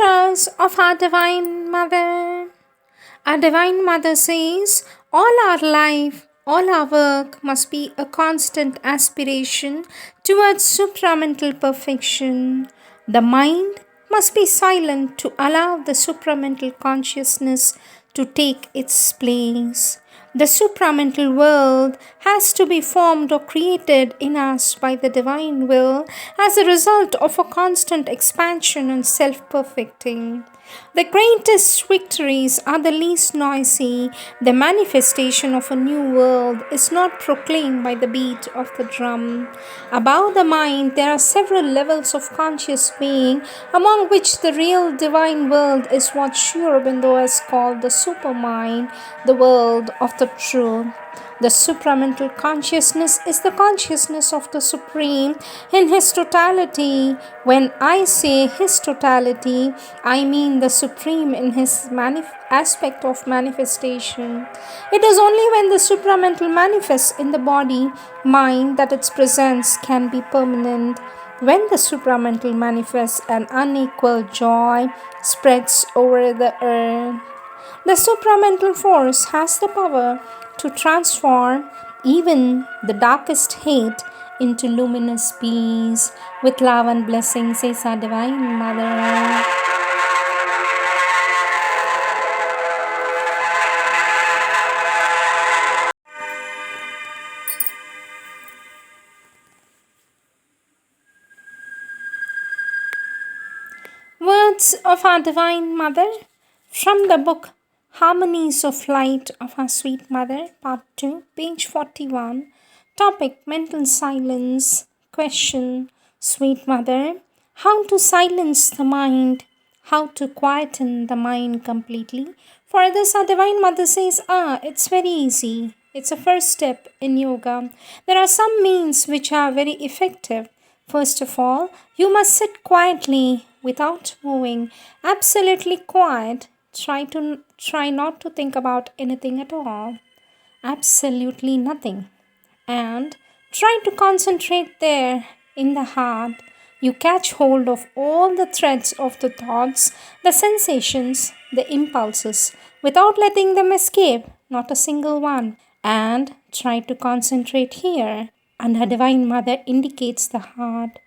Mantras of our Divine Mother. Our Divine Mother says, all our life, all our work must be a constant aspiration towards supramental perfection. The mind must be silent to allow the supramental consciousness to take its place. The supramental world has to be formed or created in us by the divine will as a result of a constant expansion and self perfecting. The greatest victories are the least noisy. The manifestation of a new world is not proclaimed by the beat of the drum. Above the mind, there are several levels of conscious being, among which the real divine world is what Sri Aurobindo has called the supermind, the world of the truth. The supramental consciousness is the consciousness of the Supreme in His totality. When I say His totality, I mean the Supreme in His aspect of manifestation. It is only when the supramental manifests in the body, mind, that its presence can be permanent. When the supramental manifests, an unequal joy spreads over the earth. The supramental force has the power to transform even the darkest hate into luminous peace. With love and blessing, says our Divine Mother. Words of our Divine Mother from the book Harmonies of Light of Our Sweet Mother, Part 2, page 41. Topic: Mental Silence. Question: Sweet Mother, how to silence the mind? How to quieten the mind completely? For this, our Divine Mother says, it's very easy. It's a first step in yoga. There are some means which are very effective. First of all, you must sit quietly without moving, absolutely quiet. Try not to think about anything at all. Absolutely nothing. And try to concentrate there in the heart. You catch hold of all the threads of the thoughts, the sensations, the impulses, without letting them escape, not a single one. And try to concentrate here. And her Divine Mother indicates the heart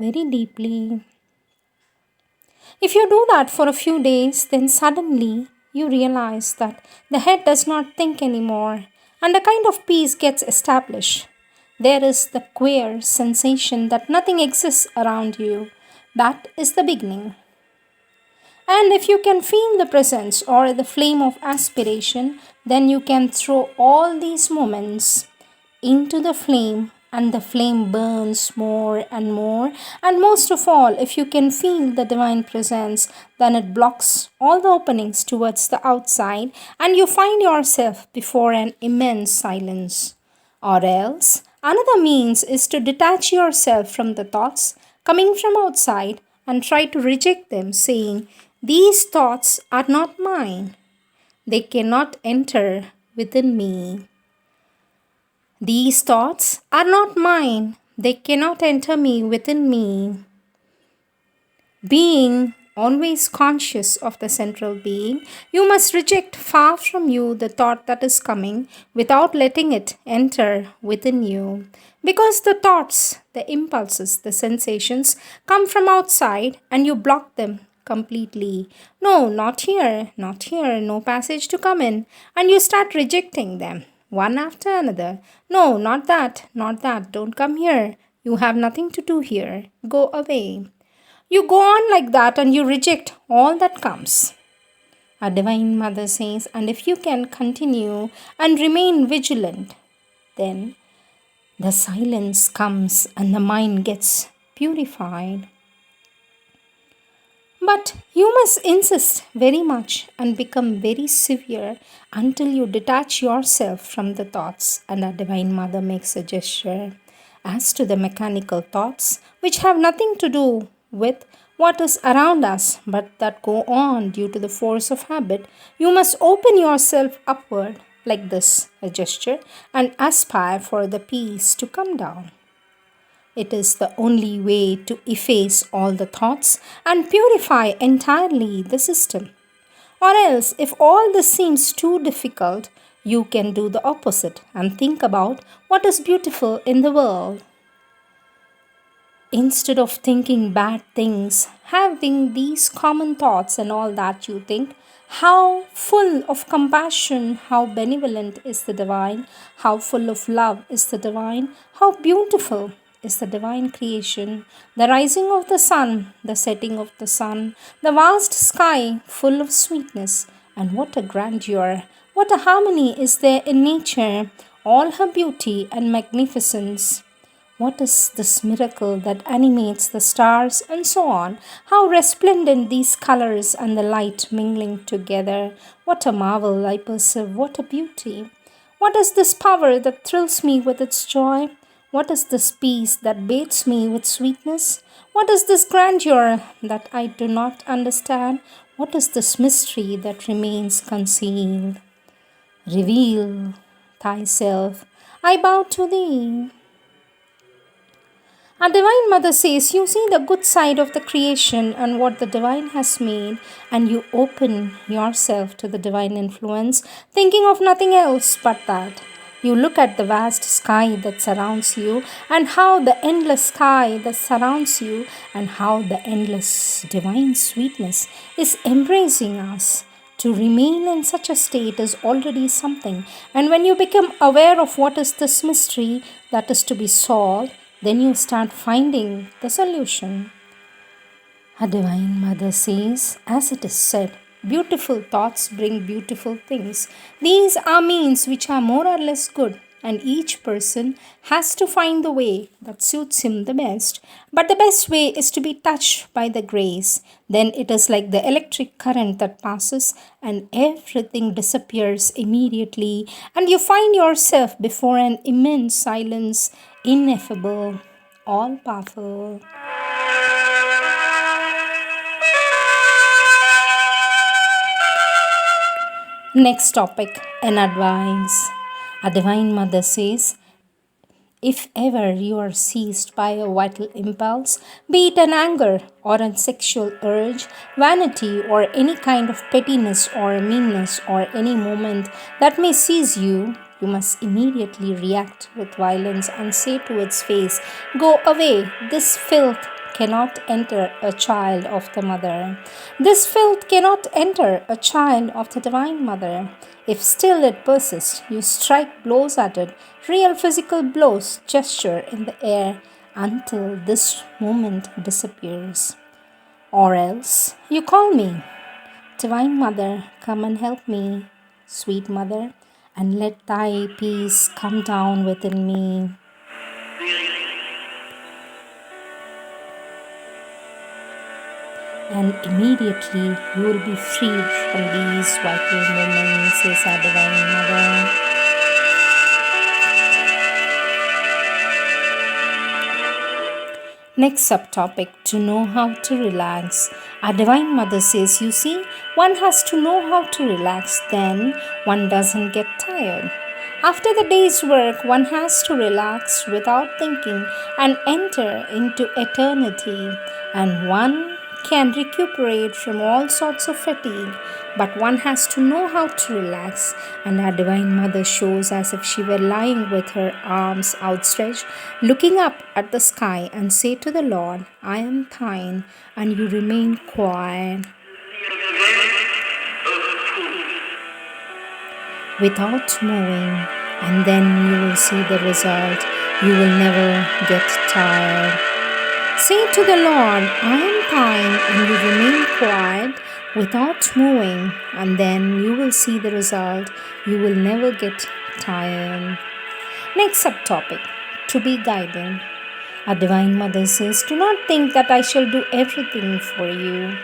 very deeply. If you do that for a few days, then suddenly you realize that the head does not think anymore and a kind of peace gets established. There is the queer sensation that nothing exists around you. That is the beginning. And if you can feel the presence or the flame of aspiration, then you can throw all these moments into the flame, and the flame burns more and more. And most of all, if you can feel the divine presence, then it blocks all the openings towards the outside, and you find yourself before an immense silence. Or else, another means is to detach yourself from the thoughts coming from outside and try to reject them, saying, these thoughts are not mine. They cannot enter within me. These thoughts are not mine. They cannot enter me within me. Being always conscious of the central being, you must reject far from you the thought that is coming without letting it enter within you. Because the thoughts, the impulses, the sensations come from outside and you block them completely. No, not here, not here, no passage to come in. And you start rejecting them one after another. No, not that, don't come here. You have nothing to do here. Go away. You go on like that and you reject all that comes. Our Divine Mother says, and if you can continue and remain vigilant, then the silence comes and the mind gets purified. But you must insist very much and become very severe until you detach yourself from the thoughts. And our Divine Mother makes a gesture. As to the mechanical thoughts, which have nothing to do with what is around us, but that go on due to the force of habit, you must open yourself upward like this, a gesture, and aspire for the peace to come down. It is the only way to efface all the thoughts and purify entirely the system. Or else, if all this seems too difficult, you can do the opposite and think about what is beautiful in the world. Instead of thinking bad things, having these common thoughts and all that you think, how full of compassion, how benevolent is the divine, how full of love is the divine, how beautiful is the divine creation, the rising of the sun, the setting of the sun, the vast sky full of sweetness, and what a grandeur, what a harmony is there in nature, all her beauty and magnificence. What is this miracle that animates the stars and so on? How resplendent these colors and the light mingling together. What a marvel I perceive, what a beauty. What is this power that thrills me with its joy? What is this peace that bathes me with sweetness? What is this grandeur that I do not understand? What is this mystery that remains concealed? Reveal thyself. I bow to thee. Our Divine Mother says, you see the good side of the creation and what the Divine has made, and you open yourself to the Divine influence, thinking of nothing else but that. You look at the vast sky that surrounds you, and how the endless sky that surrounds you, and how the endless Divine sweetness is embracing us. To remain in such a state is already something, and when you become aware of what is this mystery that is to be solved, then you start finding the solution. Our Divine Mother says, as it is said, beautiful thoughts bring beautiful things. These are means which are more or less good, and each person has to find the way that suits him the best. But the best way is to be touched by the grace. Then it is like the electric current that passes, and everything disappears immediately, and you find yourself before an immense silence, ineffable, all powerful. Next topic, an advice. A Divine Mother says, if ever you are seized by a vital impulse, be it an anger or a sexual urge, vanity or any kind of pettiness or meanness or any moment that may seize you, you must immediately react with violence and say to its face, go away, this filth cannot enter a child of the mother. This filth cannot enter a child of the Divine Mother. If still it persists, you strike blows at it, real physical blows, gesture in the air until this moment disappears. Or else you call me, Divine Mother, come and help me, sweet Mother, and let thy peace come down within me. And immediately you will be freed from these vital moments, says our Divine Mother. Next subtopic, to know how to relax. Our Divine Mother says, you see, one has to know how to relax, then one doesn't get tired. After the day's work, one has to relax without thinking and enter into eternity, and one can recuperate from all sorts of fatigue, but one has to know how to relax. And our Divine Mother shows as if she were lying with her arms outstretched, looking up at the sky, and say to the Lord, I am thine, and you remain quiet. Without moving, and then you will see the result. You will never get tired. Say to the Lord, I am thine, and you remain quiet without moving, and then you will see the result. You will never get tired. Next subtopic, to be guided. Our Divine Mother says, do not think that I shall do everything for you.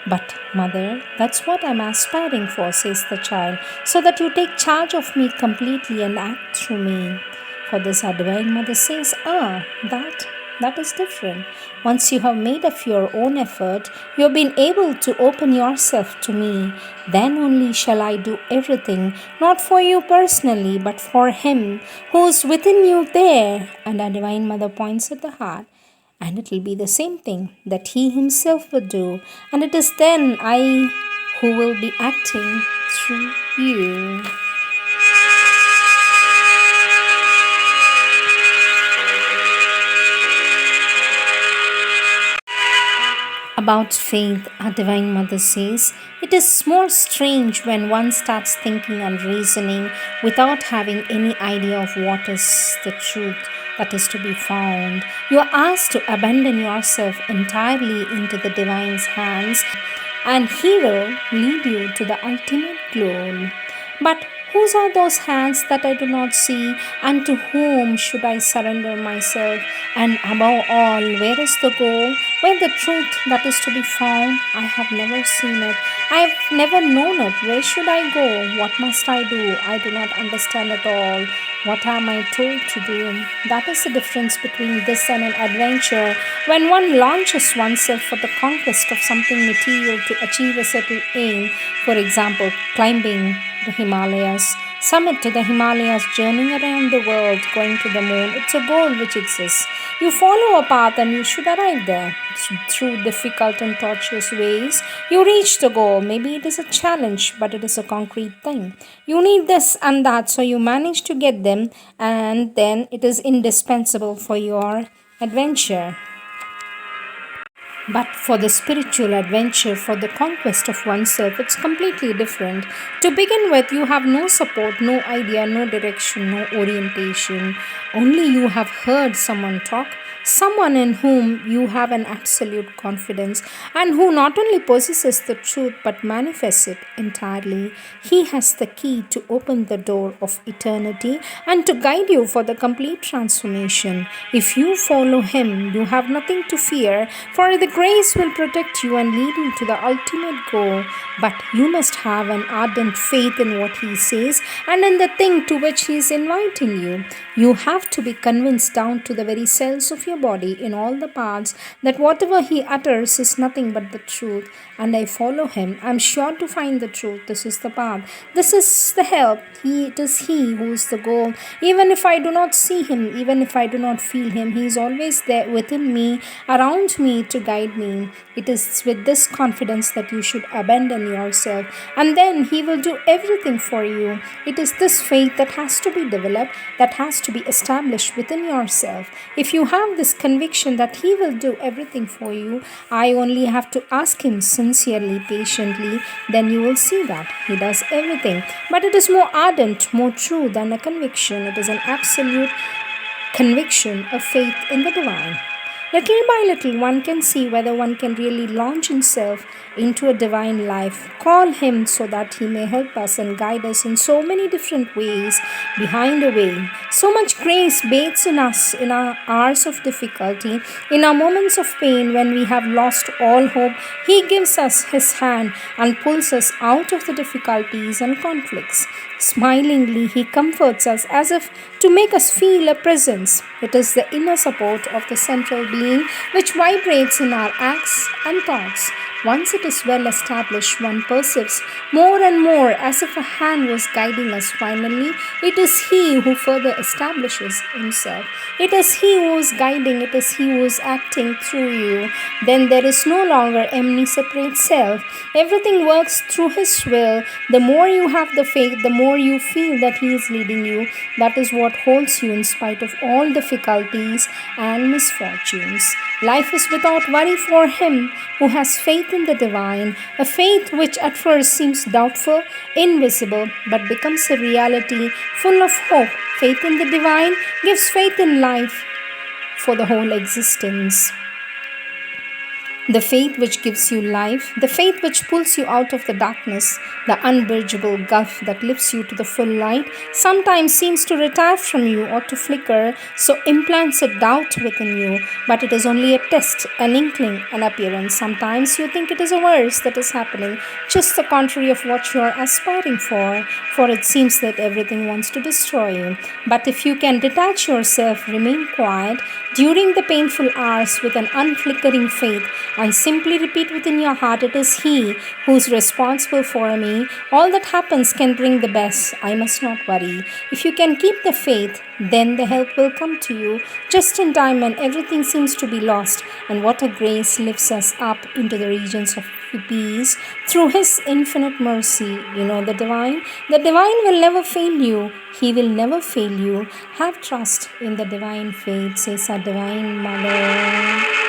But, Mother, that's what I'm aspiring for, says the child, so that you take charge of me completely and act through me. For this, our Divine Mother says, that That is different. Once you have made of your own effort, you have been able to open yourself to me. Then only shall I do everything, not for you personally, but for Him who is within you there. And our Divine Mother points at the heart. And it will be the same thing that He Himself would do. And it is then I who will be acting through you. About faith, our Divine Mother says, it is more strange when one starts thinking and reasoning without having any idea of what is the truth that is to be found. You are asked to abandon yourself entirely into the Divine's hands, and He will lead you to the ultimate goal. But whose are those hands that I do not see, and to whom should I surrender myself? And above all, where is the goal? Where the truth that is to be found? I have never seen it. I have never known it. Where should I go? What must I do? I do not understand at all. What am I told to do? That is the difference between this and an adventure. When one launches oneself for the conquest of something material to achieve a certain aim, for example, climbing the Himalayas, summit to the Himalayas, journeying around the world, going to the moon, it's a goal which exists. You follow a path and you should arrive there. Through difficult and tortuous ways, you reach the goal. Maybe it is a challenge, but it is a concrete thing. You need this and that, so you manage to get them, and then it is indispensable for your adventure. But for the spiritual adventure, for the conquest of oneself, it's completely different. To begin with, you have no support, no idea, no direction, no orientation. Only you have heard someone talk, someone in whom you have an absolute confidence, and who not only possesses the truth but manifests it entirely. He has the key to open the door of eternity and to guide you for the complete transformation. If you follow Him, you have nothing to fear, for the grace will protect you and lead you to the ultimate goal. But you must have an ardent faith in what He says and in the thing to which He is inviting you. You have to be convinced down to the very cells of your body in all the parts that whatever He utters is nothing but the truth. And I follow Him. I am sure to find the truth. This is the path. This is the help. It is He who is the goal. Even if I do not see Him, even if I do not feel Him, He is always there within me, around me to guide me. It is with this confidence that you should abandon yourself, and then He will do everything for you. It is this faith that has to be developed, that has to be established within yourself. If you have this conviction that He will do everything for you, I only have to ask Him sincerely, patiently, then you will see that He does everything. But it is more ardent, more true than a conviction. It is an absolute conviction of faith in the divine. Little by little, one can see whether one can really launch himself into a divine life. Call Him so that He may help us and guide us in so many different ways behind a way. So much grace bathes in us in our hours of difficulty, in our moments of pain when we have lost all hope. He gives us His hand and pulls us out of the difficulties and conflicts. Smilingly, He comforts us as if to make us feel a presence. It is the inner support of the central being which vibrates in our acts and thoughts. Once it is well established, one perceives more and more as if a hand was guiding us. Finally, it is He who further establishes Himself. It is He who is guiding, it is He who is acting through you. Then there is no longer any separate self. Everything works through His will. The more you have the faith, the more you feel that He is leading you. That is what holds you in spite of all difficulties and misfortunes. Life is without worry for him who has faith in the divine, a faith which at first seems doubtful, invisible, but becomes a reality full of hope. Faith in the divine gives faith in life for the whole existence. The faith which gives you life, the faith which pulls you out of the darkness, the unbridgeable gulf that lifts you to the full light, sometimes seems to retire from you or to flicker, so implants a doubt within you. But it is only a test, an inkling, an appearance. Sometimes you think it is a verse that is happening, just the contrary of what you are aspiring for it seems that everything wants to destroy you. But if you can detach yourself, remain quiet during the painful hours with an unflickering faith, and simply repeat within your heart, it is He who is responsible for me. All that happens can bring the best. I must not worry. If you can keep the faith, then the help will come to you just in time when everything seems to be lost. And what a grace lifts us up into the regions of peace through His infinite mercy. You know the divine? The divine will never fail you. He will never fail you. Have trust in the divine faith, says our divine mother.